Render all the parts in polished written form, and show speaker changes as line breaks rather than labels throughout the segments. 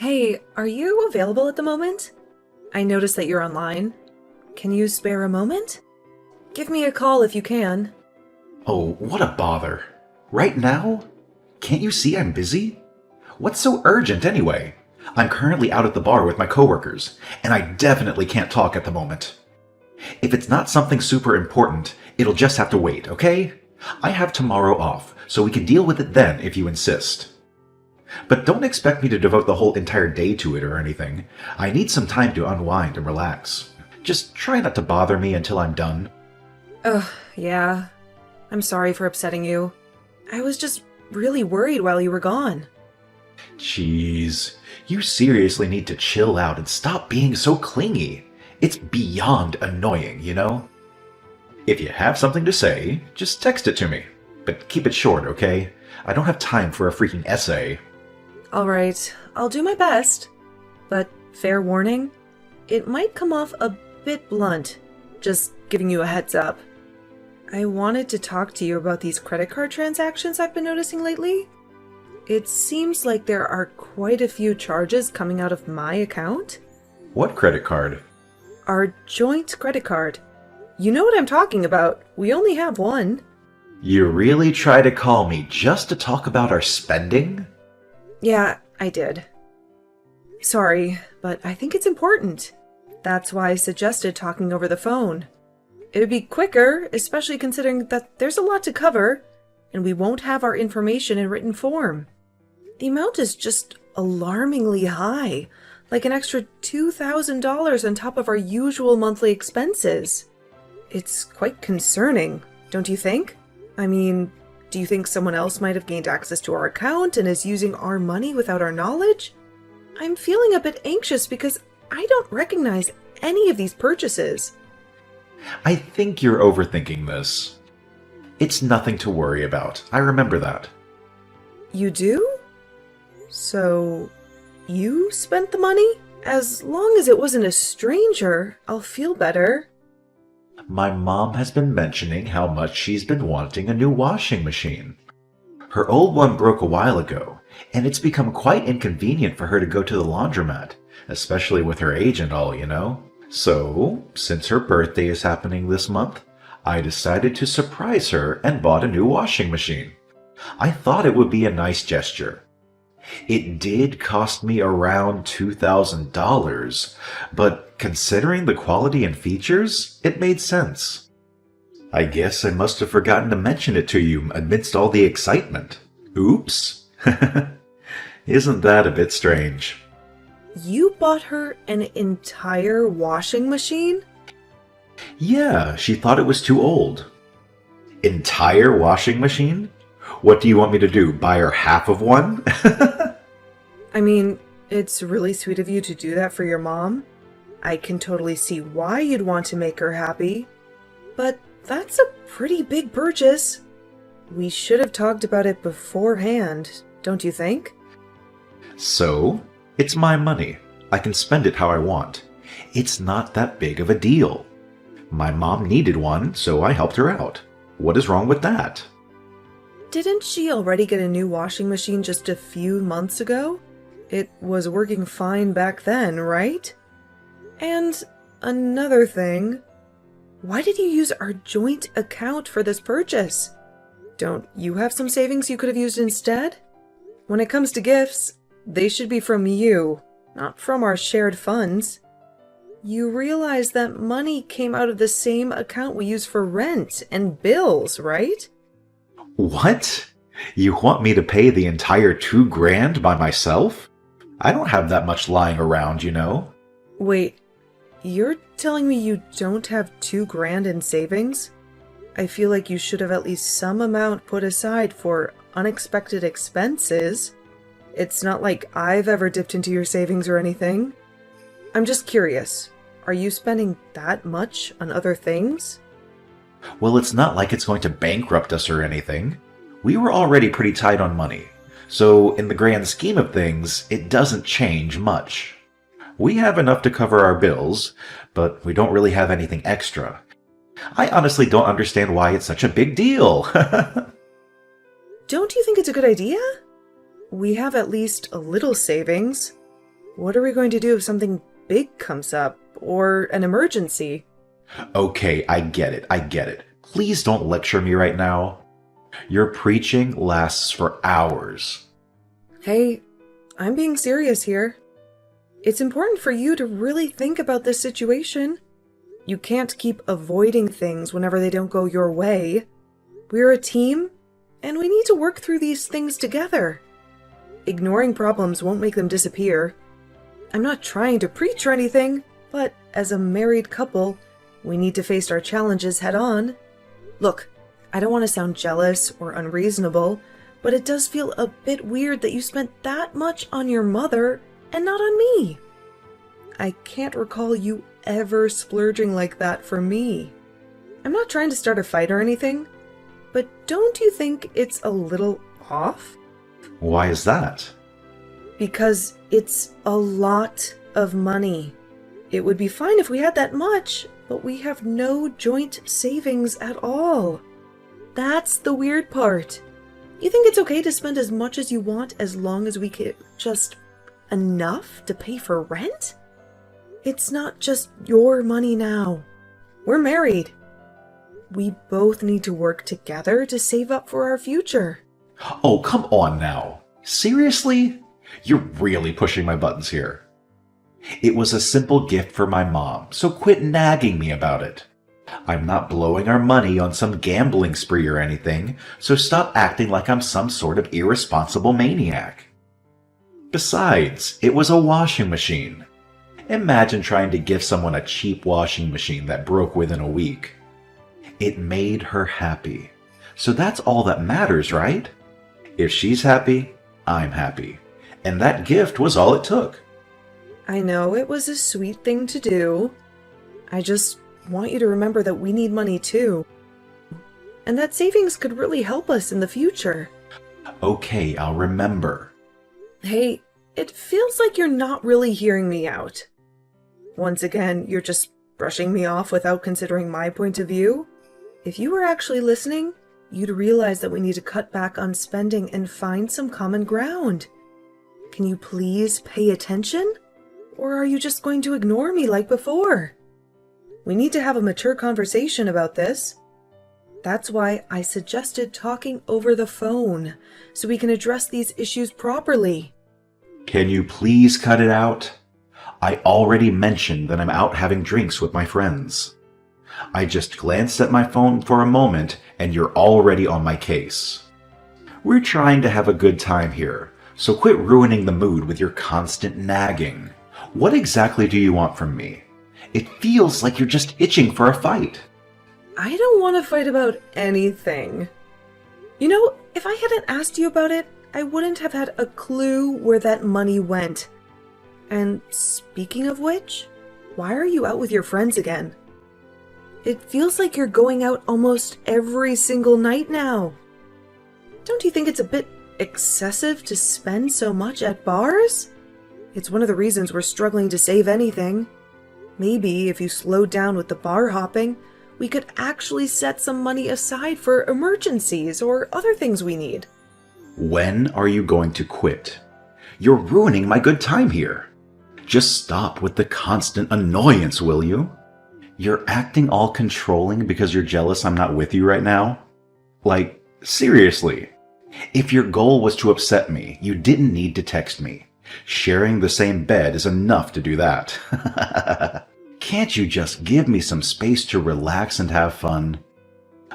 Hey, are you available at the moment? I noticed that you're online. Can you spare a moment? Give me a call if you can.
Oh, what a bother. Right now? Can't you see I'm busy? What's so urgent anyway? I'm currently out at the bar with my coworkers, and I definitely can't talk at the moment. If it's not something super important, it'll just have to wait, okay? I have tomorrow off, so we can deal with it then if you insist. But don't expect me to devote the whole entire day to it or anything. I need some time to unwind and relax. Just try not to bother me until I'm done.
Ugh, yeah. I'm sorry for upsetting you. I was just really worried while you were gone.
Jeez, you seriously need to chill out and stop being so clingy. It's beyond annoying, you know? If you have something to say, just text it to me. But keep it short, okay? I don't have time for a freaking essay.
Alright, I'll do my best. But fair warning, it might come off a bit blunt. Just giving you a heads up. I wanted to talk to you about these credit card transactions I've been noticing lately. It seems like there are quite a few charges coming out of my account.
What credit card?
Our joint credit card. You know what I'm talking about. We only have one.
You really try to call me just to talk about our spending?
Yeah, I did. Sorry, but I think it's important. That's why I suggested talking over the phone. It'd be quicker, especially considering that there's a lot to cover, and we won't have our information in written form. The amount is just alarmingly high, like an extra $2,000 on top of our usual monthly expenses. It's quite concerning, don't you think? I mean, do you think someone else might have gained access to our account and is using our money without our knowledge? I'm feeling a bit anxious because I don't recognize any of these purchases.
I think you're overthinking this. It's nothing to worry about. I remember that.
You do? So, you spent the money? As long as it wasn't a stranger, I'll feel better.
My mom has been mentioning how much she's been wanting a new washing machine. Her old one broke a while ago, and it's become quite inconvenient for her to go to the laundromat, especially with her age and all, you know? So, since her birthday is happening this month, I decided to surprise her and bought a new washing machine. I thought it would be a nice gesture. It did cost me around $2,000, but considering the quality and features, it made sense. I guess I must have forgotten to mention it to you amidst all the excitement. Oops. Isn't that a bit strange?
You bought her an entire washing machine?
Yeah, she thought it was too old. Entire washing machine? What do you want me to do, buy her half of one?
I mean, it's really sweet of you to do that for your mom. I can totally see why you'd want to make her happy. But that's a pretty big purchase. We should have talked about it beforehand, don't you think?
So, it's my money. I can spend it how I want. It's not that big of a deal. My mom needed one, so I helped her out. What is wrong with that?
Didn't she already get a new washing machine just a few months ago? It was working fine back then, right? And another thing, why did you use our joint account for this purchase? Don't you have some savings you could have used instead? When it comes to gifts, they should be from you, not from our shared funds. You realize that money came out of the same account we use for rent and bills, right?
What? You want me to pay the entire $2,000 by myself? I don't have that much lying around, you know.
Wait, you're telling me you don't have $2,000 in savings? I feel like you should have at least some amount put aside for unexpected expenses. It's not like I've ever dipped into your savings or anything. I'm just curious, are you spending that much on other things?
Well, it's not like it's going to bankrupt us or anything. We were already pretty tight on money, so in the grand scheme of things, it doesn't change much. We have enough to cover our bills, but we don't really have anything extra. I honestly don't understand why it's such a big deal.
Don't you think it's a good idea? We have at least a little savings. What are we going to do if something big comes up, or an emergency?
Okay, I get it. Please don't lecture me right now. Your preaching lasts for hours.
Hey, I'm being serious here. It's important for you to really think about this situation. You can't keep avoiding things whenever they don't go your way. We're a team, and we need to work through these things together. Ignoring problems won't make them disappear. I'm not trying to preach or anything, but as a married couple, we need to face our challenges head on. Look, I don't want to sound jealous or unreasonable, but it does feel a bit weird that you spent that much on your mother and not on me. I can't recall you ever splurging like that for me. I'm not trying to start a fight or anything, but don't you think it's a little off?
Why is that?
Because it's a lot of money. It would be fine if we had that much, but we have no joint savings at all. That's the weird part. You think it's okay to spend as much as you want as long as we get just enough to pay for rent? It's not just your money now. We're married. We both need to work together to save up for our future.
Oh, come on now. Seriously? You're really pushing my buttons here. It was a simple gift for my mom, so quit nagging me about it. I'm not blowing our money on some gambling spree or anything, so stop acting like I'm some sort of irresponsible maniac. Besides, it was a washing machine. Imagine trying to give someone a cheap washing machine that broke within a week. It made her happy. So that's all that matters, right? If she's happy, I'm happy. And that gift was all it took.
I know it was a sweet thing to do. I just want you to remember that we need money too. And that savings could really help us in the future.
Okay, I'll remember.
Hey, it feels like you're not really hearing me out. Once again, you're just brushing me off without considering my point of view. If you were actually listening, you'd realize that we need to cut back on spending and find some common ground. Can you please pay attention? Or are you just going to ignore me like before? We need to have a mature conversation about this. That's why I suggested talking over the phone, so we can address these issues properly.
Can you please cut it out? I already mentioned that I'm out having drinks with my friends. I just glanced at my phone for a moment and you're already on my case. We're trying to have a good time here, so quit ruining the mood with your constant nagging. What exactly do you want from me? It feels like you're just itching for a fight.
I don't want to fight about anything. You know, if I hadn't asked you about it, I wouldn't have had a clue where that money went. And speaking of which, why are you out with your friends again? It feels like you're going out almost every single night now. Don't you think it's a bit excessive to spend so much at bars? It's one of the reasons we're struggling to save anything. Maybe if you slowed down with the bar hopping, we could actually set some money aside for emergencies or other things we need.
When are you going to quit? You're ruining my good time here. Just stop with the constant annoyance, will you? You're acting all controlling because you're jealous I'm not with you right now? Like, seriously. If your goal was to upset me, you didn't need to text me. Sharing the same bed is enough to do that. Can't you just give me some space to relax and have fun?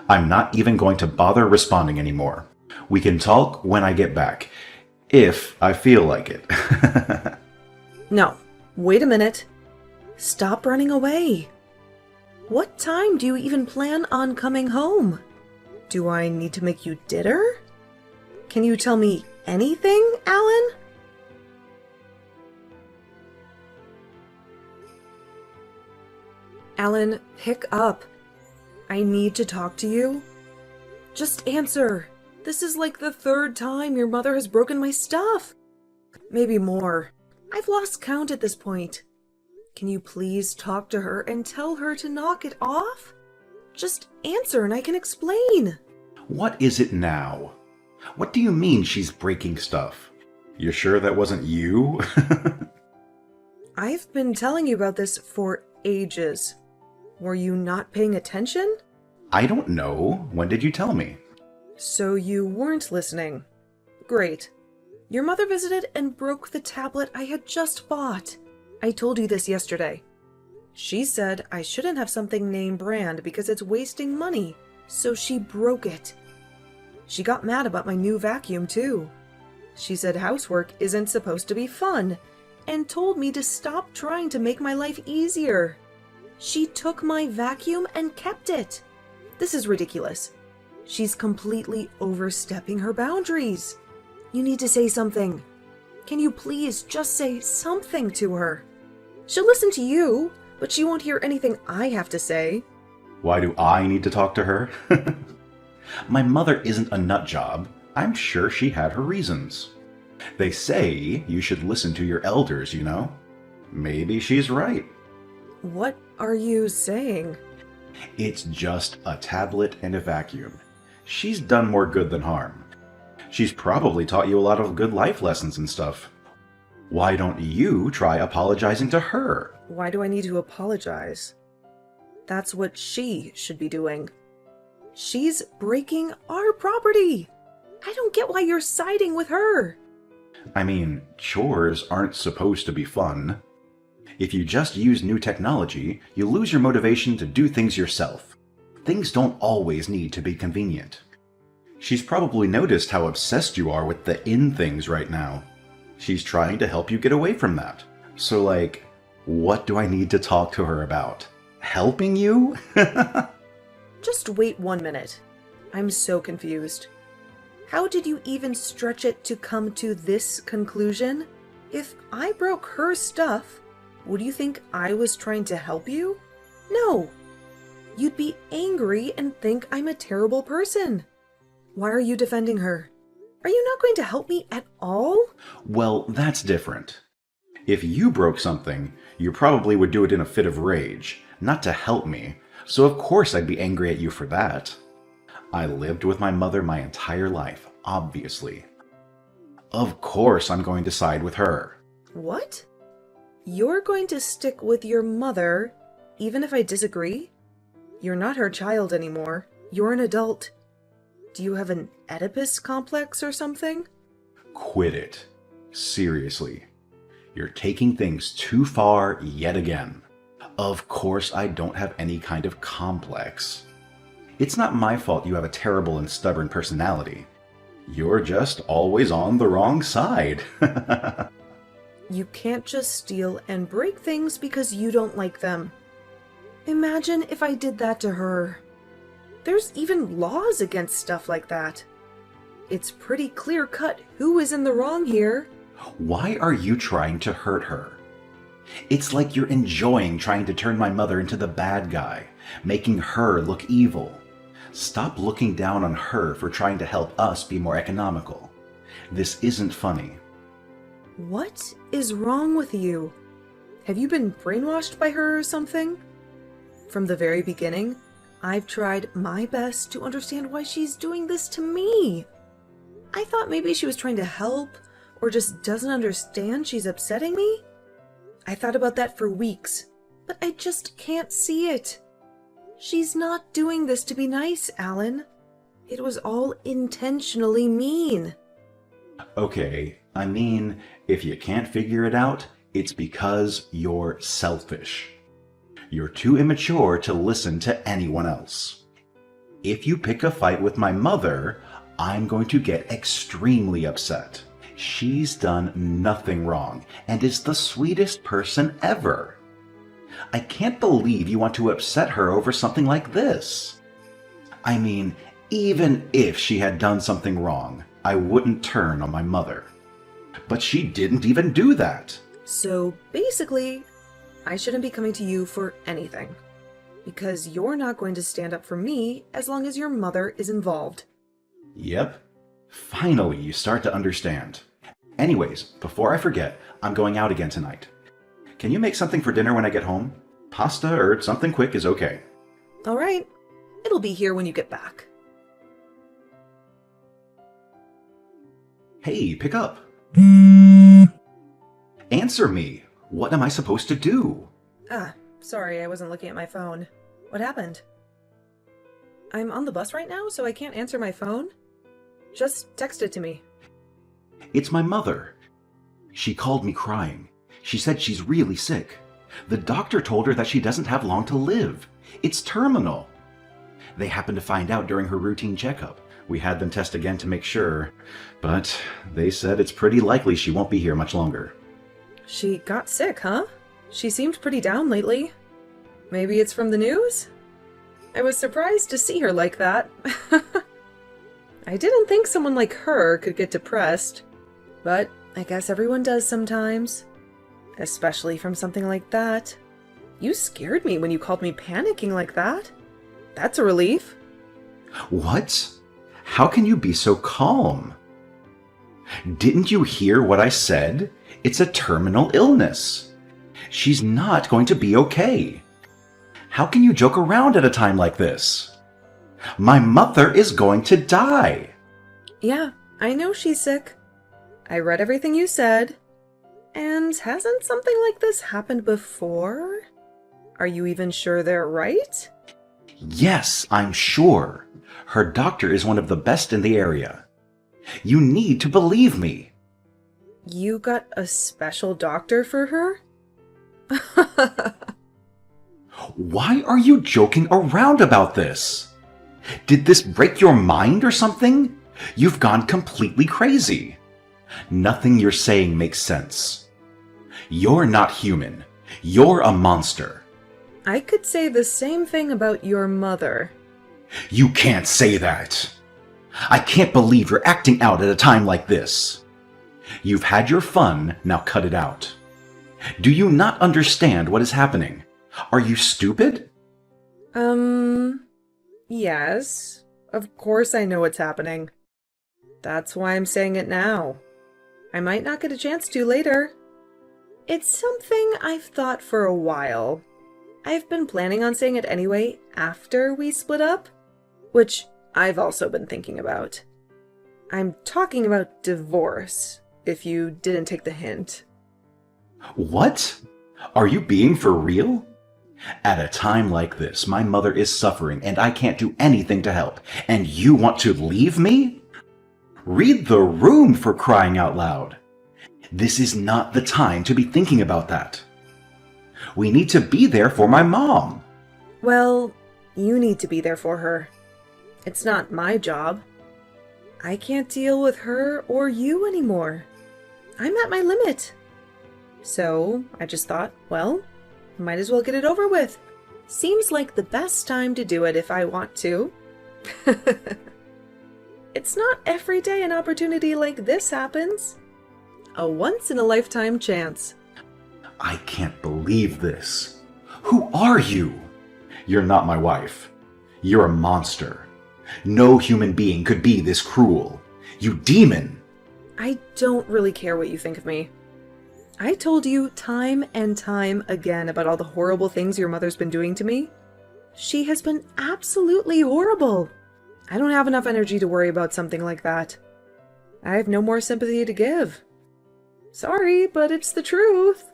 I'm not even going to bother responding anymore. We can talk when I get back, if I feel like it.
No, wait a minute. Stop running away. What time do you even plan on coming home? Do I need to make you dinner? Can you tell me anything, Alan? Alan, pick up. I need to talk to you. Just answer. This is like the third time your mother has broken my stuff. Maybe more. I've lost count at this point. Can you please talk to her and tell her to knock it off? Just answer and I can explain.
What is it now? What do you mean she's breaking stuff? You sure that wasn't you?
I've been telling you about this for ages. Were you not paying attention?
I don't know. When did you tell me?
So you weren't listening. Great. Your mother visited and broke the tablet I had just bought. I told you this yesterday. She said I shouldn't have something name brand because it's wasting money, so she broke it. She got mad about my new vacuum too. She said housework isn't supposed to be fun, and told me to stop trying to make my life easier. She took my vacuum and kept it. This is ridiculous. She's completely overstepping her boundaries. You need to say something. Can you please just say something to her? She'll listen to you, but she won't hear anything I have to say.
Why do I need to talk to her? My mother isn't a nut job. I'm sure she had her reasons. They say you should listen to your elders, you know? Maybe she's right.
What are you saying?
It's just a tablet and a vacuum. She's done more good than harm. She's probably taught you a lot of good life lessons and stuff. Why don't you try apologizing to her?
Why do I need to apologize? That's what she should be doing. She's breaking our property. I don't get why you're siding with her.
I mean, chores aren't supposed to be fun. If you just use new technology, you lose your motivation to do things yourself. Things don't always need to be convenient. She's probably noticed how obsessed you are with the in things right now. She's trying to help you get away from that. So like, what do I need to talk to her about? Helping you?
Just wait 1 minute. I'm so confused. How did you even stretch it to come to this conclusion? If I broke her stuff, would you think I was trying to help you? No. You'd be angry and think I'm a terrible person. Why are you defending her? Are you not going to help me at all?
Well, that's different. If you broke something, you probably would do it in a fit of rage, not to help me, so of course I'd be angry at you for that. I lived with my mother my entire life, obviously. Of course I'm going to side with her.
What? You're going to stick with your mother, even if I disagree? You're not her child anymore. You're an adult. Do you have an Oedipus complex or something?
Quit it. Seriously. You're taking things too far yet again. Of course I don't have any kind of complex. It's not my fault you have a terrible and stubborn personality. You're just always on the wrong side.
You can't just steal and break things because you don't like them. Imagine if I did that to her. There's even laws against stuff like that. It's pretty clear-cut who is in the wrong here.
Why are you trying to hurt her? It's like you're enjoying trying to turn my mother into the bad guy, making her look evil. Stop looking down on her for trying to help us be more economical. This isn't funny.
What is wrong with you? Have you been brainwashed by her or something? From the very beginning, I've tried my best to understand why she's doing this to me. I thought maybe she was trying to help, or just doesn't understand she's upsetting me. I thought about that for weeks, but I just can't see it. She's not doing this to be nice, Alan. It was all intentionally mean.
Okay, I mean, if you can't figure it out, it's because you're selfish. You're too immature to listen to anyone else. If you pick a fight with my mother, I'm going to get extremely upset. She's done nothing wrong and is the sweetest person ever. I can't believe you want to upset her over something like this. I mean, even if she had done something wrong, I wouldn't turn on my mother. But she didn't even do that.
So basically, I shouldn't be coming to you for anything. Because you're not going to stand up for me as long as your mother is involved.
Yep. Finally, you start to understand. Anyways, before I forget, I'm going out again tonight. Can you make something for dinner when I get home? Pasta or something quick is okay.
All right. It'll be here when you get back.
Hey, pick up. Answer me. What am I supposed to do?
Ah, sorry, I wasn't looking at my phone. What happened? I'm on the bus right now, so I can't answer my phone. Just text it to me.
It's my mother. She called me crying. She said she's really sick. The doctor told her that she doesn't have long to live. It's terminal. They happened to find out during her routine checkup. We had them test again to make sure, but they said it's pretty likely she won't be here much longer.
She got sick, huh? She seemed pretty down lately. Maybe it's from the news? I was surprised to see her like that. I didn't think someone like her could get depressed, but I guess everyone does sometimes. Especially from something like that. You scared me when you called me panicking like that. That's a relief.
What? How can you be so calm? Didn't you hear what I said? It's a terminal illness. She's not going to be okay. How can you joke around at a time like this? My mother is going to die.
Yeah, I know she's sick. I read everything you said. And hasn't something like this happened before? Are you even sure they're right?
Yes, I'm sure. Her doctor is one of the best in the area. You need to believe me.
You got a special doctor for her?
Why are you joking around about this? Did this break your mind or something? You've gone completely crazy. Nothing you're saying makes sense. You're not human. You're a monster.
I could say the same thing about your mother.
You can't say that. I can't believe you're acting out at a time like this. You've had your fun, now cut it out. Do you not understand what is happening? Are you stupid?
Yes. Of course I know what's happening. That's why I'm saying it now. I might not get a chance to later. It's something I've thought for a while. I've been planning on saying it anyway after we split up, which I've also been thinking about. I'm talking about divorce, if you didn't take the hint.
What? Are you being for real? At a time like this, my mother is suffering and I can't do anything to help. And you want to leave me? Read the room, for crying out loud. This is not the time to be thinking about that. We need to be there for my mom.
Well, you need to be there for her. It's not my job. I can't deal with her or you anymore. I'm at my limit. So I just thought, well, might as well get it over with. Seems like the best time to do it if I want to. It's not every day an opportunity like this happens. A once-in-a-lifetime chance.
I can't believe this. Who are you? You're not my wife. You're a monster. No human being could be this cruel. You demon!
I don't really care what you think of me. I told you time and time again about all the horrible things your mother's been doing to me. She has been absolutely horrible. I don't have enough energy to worry about something like that. I have no more sympathy to give. Sorry, but it's the truth.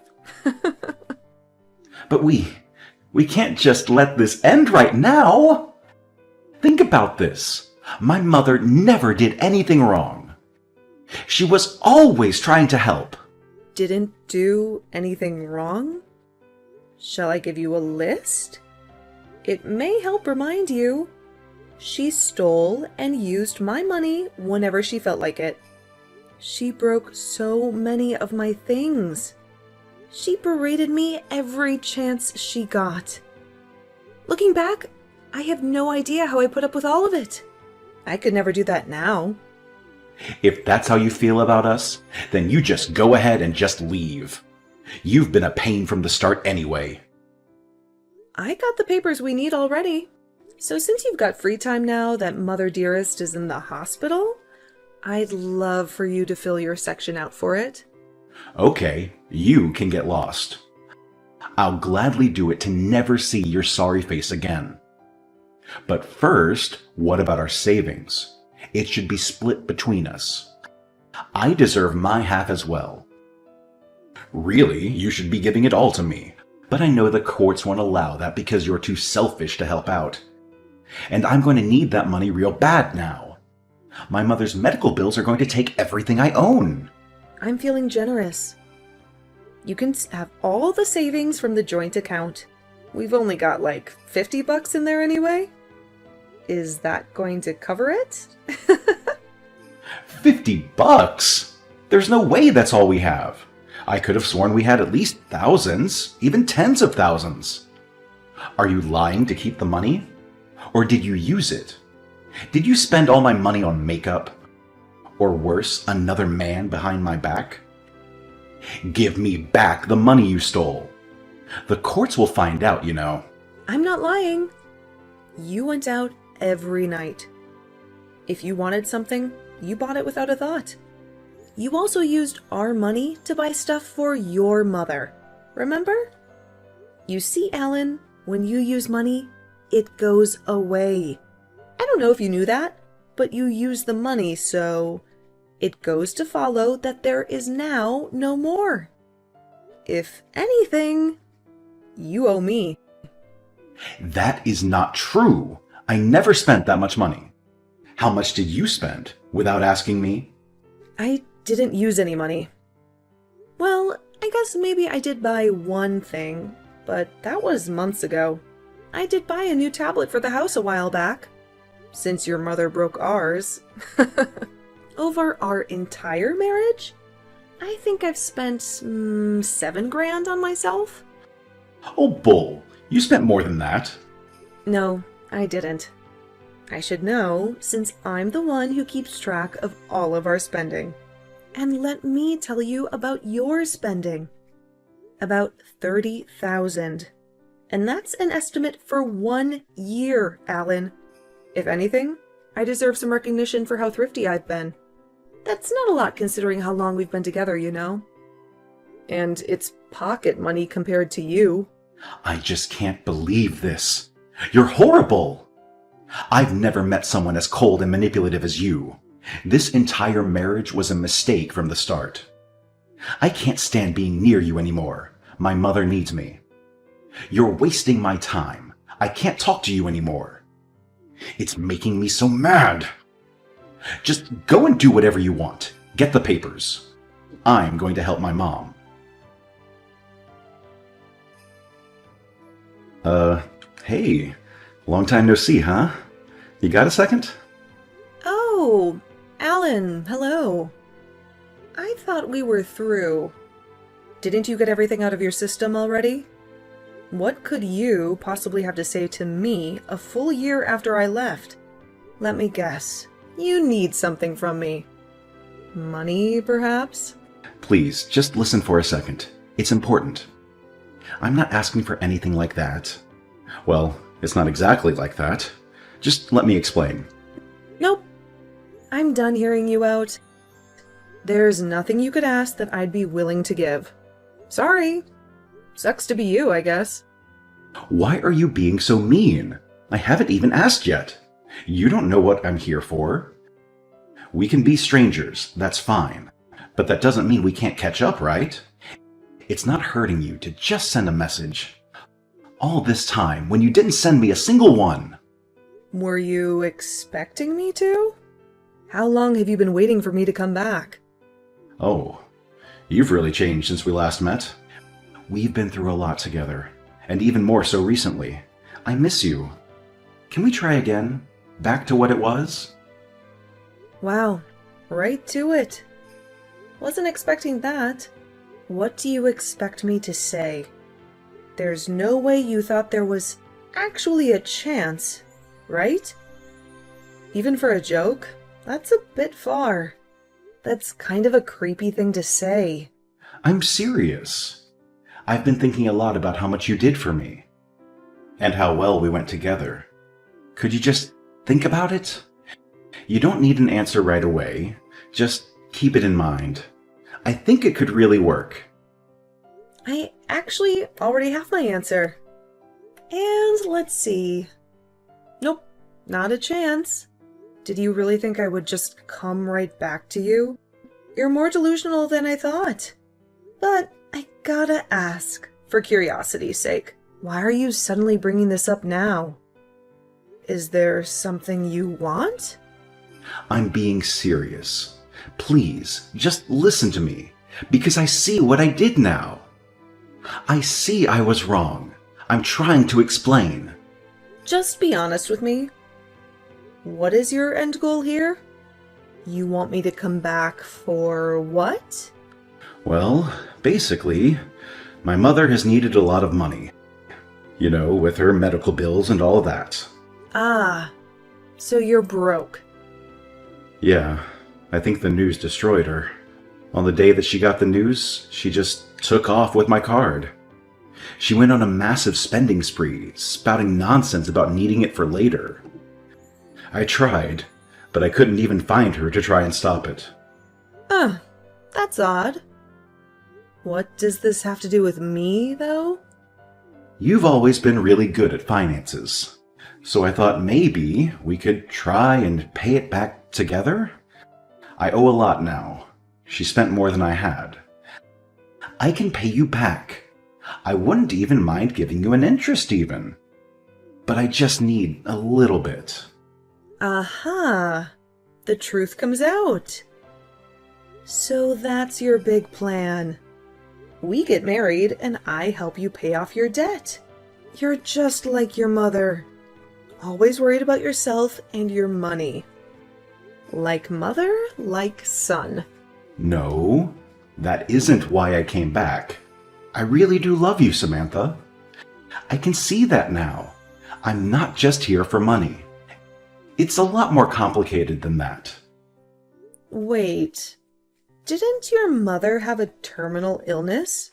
But we can't just let this end right now. Think about this. My mother never did anything wrong. She was always trying to help.
Didn't do anything wrong? Shall I give you a list? It may help remind you. She stole and used my money whenever she felt like it. She broke so many of my things. She berated me every chance she got. Looking back, I have no idea how I put up with all of it. I could never do that now.
If that's how you feel about us, then you just go ahead and just leave. You've been a pain from the start anyway.
I got the papers we need already. So since you've got free time now that Mother Dearest is in the hospital, I'd love for you to fill your section out for it.
Okay, you can get lost. I'll gladly do it to never see your sorry face again. But first, what about our savings? It should be split between us. I deserve my half as well. Really, you should be giving it all to me. But I know the courts won't allow that because you're too selfish to help out. And I'm going to need that money real bad now. My mother's medical bills are going to take everything I own.
I'm feeling generous. You can have all the savings from the joint account. We've only got like $50 in there anyway. Is that going to cover it?
$50? There's no way that's all we have. I could have sworn we had at least thousands, even tens of thousands. Are you lying to keep the money? Or did you use it? Did you spend all my money on makeup? Or worse, another man behind my back? Give me back the money you stole. The courts will find out, you know.
I'm not lying. You went out every night. If you wanted something, you bought it without a thought. You also used our money to buy stuff for your mother. Remember? You see, Alan, when you use money, it goes away. I don't know if you knew that, but you use the money, so it goes to follow that there is now no more. If anything, you owe me.
That is not true. I never spent that much money. How much did you spend without asking me?
I didn't use any money. Well, I guess maybe I did buy one thing, but that was months ago. I did buy a new tablet for the house a while back, since your mother broke ours. Over our entire marriage, I think I've spent $7,000 on myself.
Oh, bull. You spent more than that.
No, I didn't. I should know, since I'm the one who keeps track of all of our spending. And let me tell you about your spending. About $30,000. And that's an estimate for 1 year, Alan. If anything, I deserve some recognition for how thrifty I've been. That's not a lot considering how long we've been together, you know. And it's pocket money compared to you.
I just can't believe this. You're horrible. I've never met someone as cold and manipulative as you. This entire marriage was a mistake from the start. I can't stand being near you anymore. My mother needs me. You're wasting my time. I can't talk to you anymore. It's making me so mad. Just go and do whatever you want. Get the papers. I'm going to help my mom. Hey. Long time no see, huh? You got a second?
Oh, Alan, hello. I thought we were through. Didn't you get everything out of your system already? What could you possibly have to say to me a full year after I left? Let me guess. You need something from me. Money, perhaps?
Please, just listen for a second. It's important. I'm not asking for anything like that. Well, it's not exactly like that. Just let me explain.
Nope. I'm done hearing you out. There's nothing you could ask that I'd be willing to give. Sorry. Sucks to be you, I guess.
Why are you being so mean? I haven't even asked yet. You don't know what I'm here for. We can be strangers, that's fine. But that doesn't mean we can't catch up, right? It's not hurting you to just send a message. All this time when you didn't send me a single one.
Were you expecting me to? How long have you been waiting for me to come back?
Oh, you've really changed since we last met. We've been through a lot together, and even more so recently. I miss you. Can we try again? Back to what it was?
Wow, right to it. Wasn't expecting that. What do you expect me to say? There's no way you thought there was actually a chance, right? Even for a joke? That's a bit far. That's kind of a creepy thing to say.
I'm serious. I've been thinking a lot about how much you did for me. And how well we went together. Could you just think about it? You don't need an answer right away. Just keep it in mind. I think it could really work.
I actually already have my answer. And let's see. Nope, not a chance. Did you really think I would just come right back to you? You're more delusional than I thought. But I gotta ask, for curiosity's sake, why are you suddenly bringing this up now? Is there something you want?
I'm being serious. Please, just listen to me, because I see what I did now. I see I was wrong. I'm trying to explain.
Just be honest with me. What is your end goal here? You want me to come back for what?
Well, basically, my mother has needed a lot of money. You know, with her medical bills and all that.
Ah, so you're broke.
Yeah, I think the news destroyed her. On the day that she got the news, she just took off with my card. She went on a massive spending spree, spouting nonsense about needing it for later. I tried, but I couldn't even find her to try and stop it.
That's odd. What does this have to do with me, though?
You've always been really good at finances, so I thought maybe we could try and pay it back together? I owe a lot now. She spent more than I had. I can pay you back. I wouldn't even mind giving you an interest even. But I just need a little bit.
Aha! The truth comes out. So that's your big plan. We get married and I help you pay off your debt. You're just like your mother. Always worried about yourself and your money. Like mother, like son.
No, that isn't why I came back. I really do love you, Samantha. I can see that now. I'm not just here for money. It's a lot more complicated than that.
Wait, didn't your mother have a terminal illness?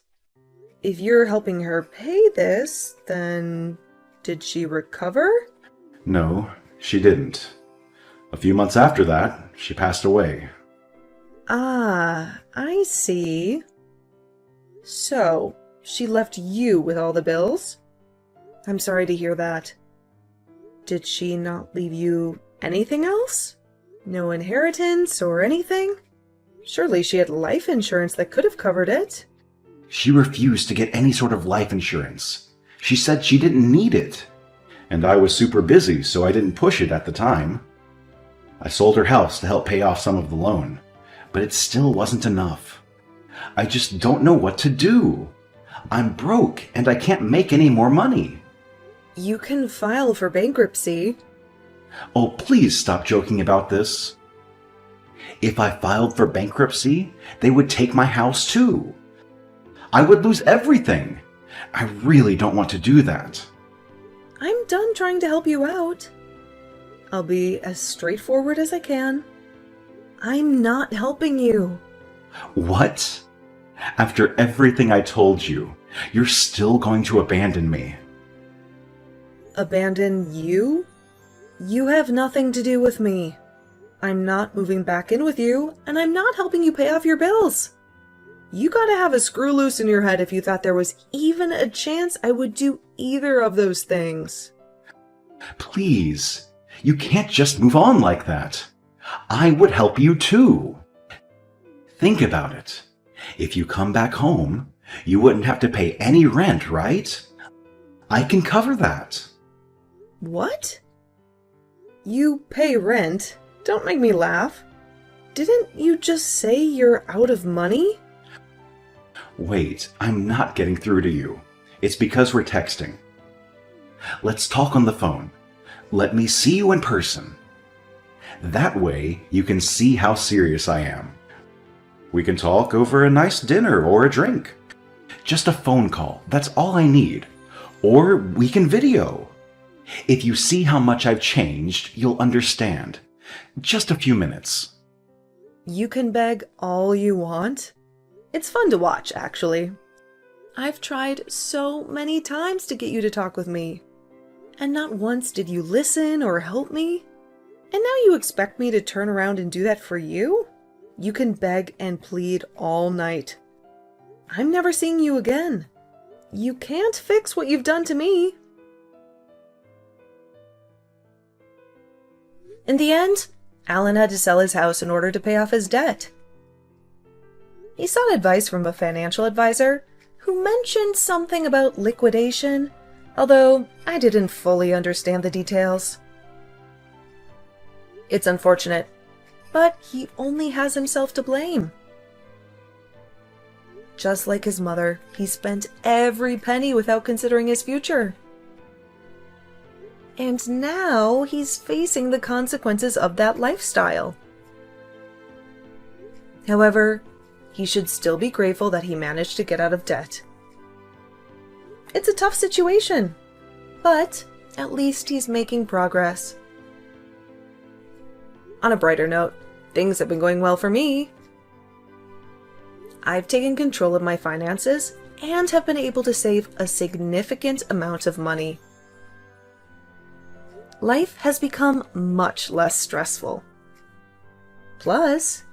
If you're helping her pay this, then did she recover?
No, she didn't. A few months after that, she passed away.
Ah, I see. So, she left you with all the bills? I'm sorry to hear that. Did she not leave you anything else? No inheritance or anything? Surely she had life insurance that could have covered it.
She refused to get any sort of life insurance. She said she didn't need it. And I was super busy, so I didn't push it at the time. I sold her house to help pay off some of the loan, but it still wasn't enough. I just don't know what to do. I'm broke and I can't make any more money.
You can file for bankruptcy.
Oh, please stop joking about this. If I filed for bankruptcy, they would take my house too. I would lose everything. I really don't want to do that.
I'm done trying to help you out. I'll be as straightforward as I can. I'm not helping you.
What? After everything I told you, you're still going to abandon me?
Abandon you? You have nothing to do with me. I'm not moving back in with you, and I'm not helping you pay off your bills. You gotta have a screw loose in your head if you thought there was even a chance I would do either of those things.
Please, you can't just move on like that. I would help you too. Think about it. If you come back home, you wouldn't have to pay any rent, right? I can cover that.
What? You pay rent? Don't make me laugh. Didn't you just say you're out of money?
Wait, I'm not getting through to you. It's because we're texting. Let's talk on the phone. Let me see you in person. That way, you can see how serious I am. We can talk over a nice dinner or a drink. Just a phone call, that's all I need. Or we can video. If you see how much I've changed, you'll understand. Just a few minutes.
You can beg all you want. It's fun to watch, actually. I've tried so many times to get you to talk with me. And not once did you listen or help me. And now you expect me to turn around and do that for you? You can beg and plead all night. I'm never seeing you again. You can't fix what you've done to me. In the end, Alan had to sell his house in order to pay off his debt. He sought advice from a financial advisor who who mentioned something about liquidation, although I didn't fully understand the details. It's unfortunate, but he only has himself to blame. Just like his mother, he spent every penny without considering his future. And now he's facing the consequences of that lifestyle. However, he should still be grateful that he managed to get out of debt. It's a tough situation, but at least he's making progress. On a brighter note, things have been going well for me. I've taken control of my finances and have been able to save a significant amount of money. Life has become much less stressful. Plus,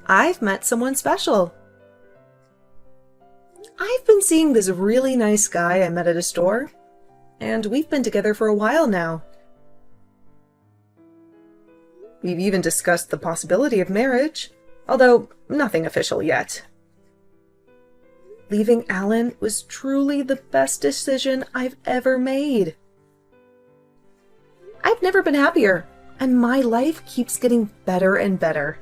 I've met someone special. I've been seeing this really nice guy I met at a store, and we've been together for a while now. We've even discussed the possibility of marriage, although nothing official yet. Leaving Alan was truly the best decision I've ever made. I've never been happier, and my life keeps getting better and better.